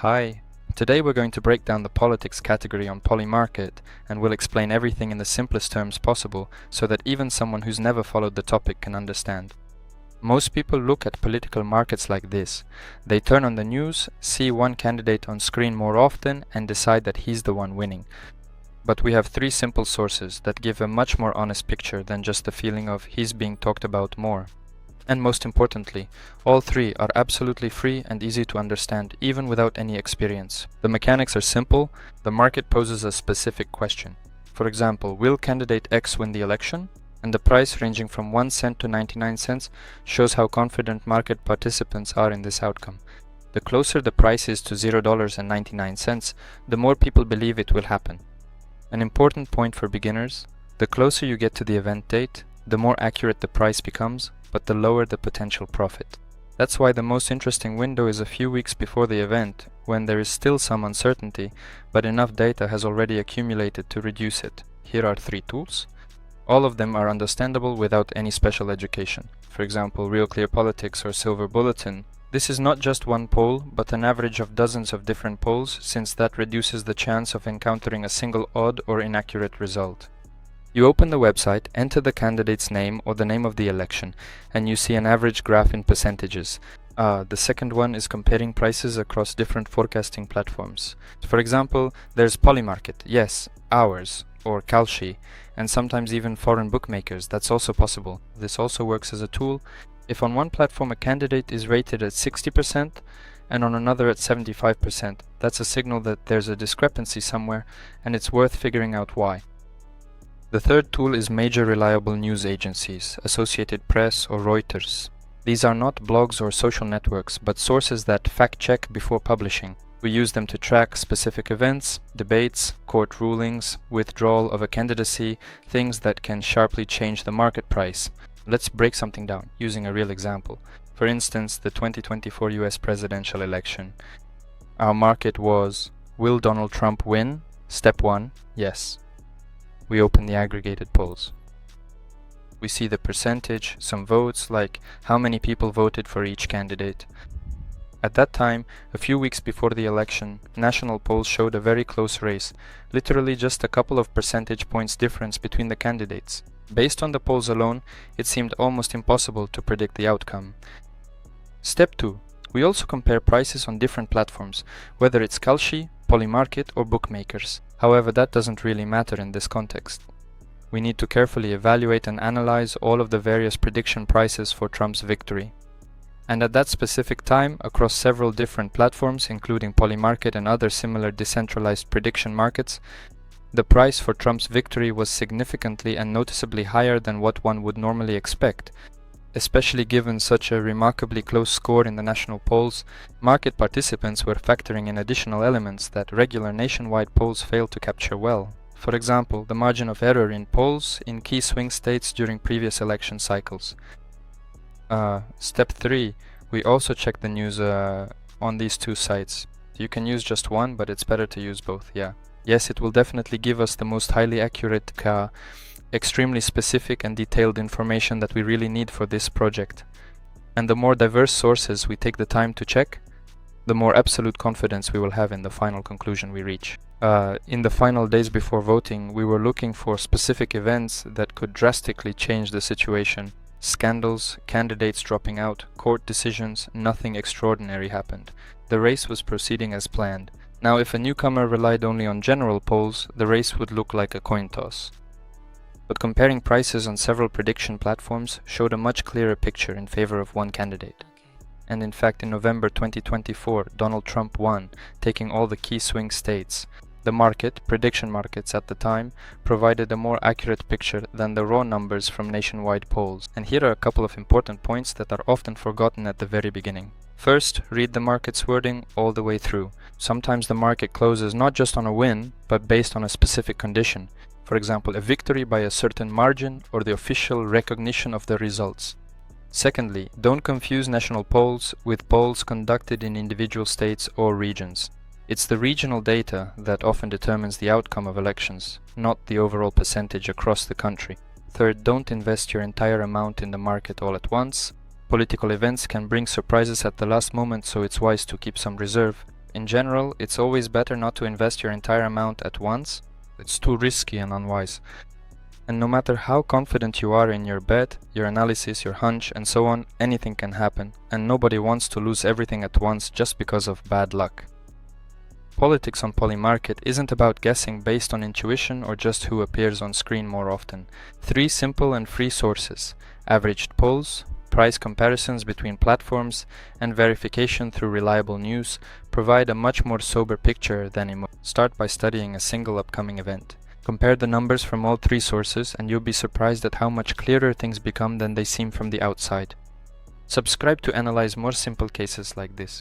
Hi, today we're going to break down the politics category on Polymarket, and we'll explain everything in the simplest terms possible so that even someone who's never followed the topic can understand. Most people look at political markets like this. They turn on the news, see one candidate on screen more often, and decide that he's the one winning. But we have three simple sources that give a much more honest picture than just the feeling of he's being talked about more. And most importantly, all three are absolutely free and easy to understand even without any experience. The mechanics are simple. The market poses a specific question. For example, will candidate X win the election? And the price ranging from 1 cent to 99 cents shows how confident market participants are in this outcome. The closer the price is to $0.99, the more people believe it will happen. An important point for beginners: the closer you get to the event date, the more accurate the price becomes, but the lower the potential profit. That's why the most interesting window is a few weeks before the event, when there is still some uncertainty, but enough data has already accumulated to reduce it. Here are three tools. All of them are understandable without any special education. For example, Real Clear Politics or Silver Bulletin. This is not just one poll, but an average of dozens of different polls, since that reduces the chance of encountering a single odd or inaccurate result. You open the website, enter the candidate's name or the name of the election, and you see an average graph in percentages. The second one is comparing prices across different forecasting platforms. For example, there's Polymarket, yes, ours, or Kalshi, and sometimes even foreign bookmakers. That's also possible. This also works as a tool. If on one platform a candidate is rated at 60% and on another at 75%, that's a signal that there's a discrepancy somewhere, and it's worth figuring out why. The third tool is major reliable news agencies, Associated Press or Reuters. These are not blogs or social networks, but sources that fact-check before publishing. We use them to track specific events, debates, court rulings, withdrawal of a candidacy, things that can sharply change the market price. Let's break something down using a real example. For instance, the 2024 US presidential election. Our market was: will Donald Trump win? Step 1, yes. We open the aggregated polls. We see the percentage, some votes, like how many people voted for each candidate. At that time, a few weeks before the election, national polls showed a very close race, literally just a couple of percentage points difference between the candidates. Based on the polls alone, it seemed almost impossible to predict the outcome. Step 2. We also compare prices on different platforms, whether it's Kalshi, Polymarket or bookmakers. However, that doesn't really matter in this context. We need to carefully evaluate and analyze all of the various prediction prices for Trump's victory. And at that specific time, across several different platforms, including Polymarket and other similar decentralized prediction markets, the price for Trump's victory was significantly and noticeably higher than what one would normally expect. Especially given such a remarkably close score in the national polls, market participants were factoring in additional elements that regular nationwide polls failed to capture well. For example, the margin of error in polls in key swing states during previous election cycles. Step 3. We also check the news on these two sites. You can use just one, but it's better to use both, yeah. Yes, it will definitely give us the most highly accurate, extremely specific and detailed information that we really need for this project. And the more diverse sources we take the time to check, the more absolute confidence we will have in the final conclusion we reach. In the final days before voting, we were looking for specific events that could drastically change the situation. Scandals, candidates dropping out, court decisions, nothing extraordinary happened. The race was proceeding as planned. Now, if a newcomer relied only on general polls, the race would look like a coin toss. But comparing prices on several prediction platforms showed a much clearer picture in favor of one candidate. And in fact, in November 2024, Donald Trump won, taking all the key swing states. The prediction markets at the time, provided a more accurate picture than the raw numbers from nationwide polls. And here are a couple of important points that are often forgotten at the very beginning. First, read the market's wording all the way through. Sometimes the market closes not just on a win, but based on a specific condition. For example, a victory by a certain margin or the official recognition of the results. Secondly, don't confuse national polls with polls conducted in individual states or regions. It's the regional data that often determines the outcome of elections, not the overall percentage across the country. Third, don't invest your entire amount in the market all at once. Political events can bring surprises at the last moment, so it's wise to keep some reserve. In general, it's always better not to invest your entire amount at once. It's too risky and unwise. And no matter how confident you are in your bet, your analysis, your hunch, and so on, anything can happen, and nobody wants to lose everything at once just because of bad luck. Politics on Polymarket isn't about guessing based on intuition or just who appears on screen more often. 3 simple and free sources: averaged polls, price comparisons between platforms, and verification through reliable news provide a much more sober picture than emotion. Start by studying a single upcoming event. Compare the numbers from all 3 sources and you'll be surprised at how much clearer things become than they seem from the outside. Subscribe to analyze more simple cases like this.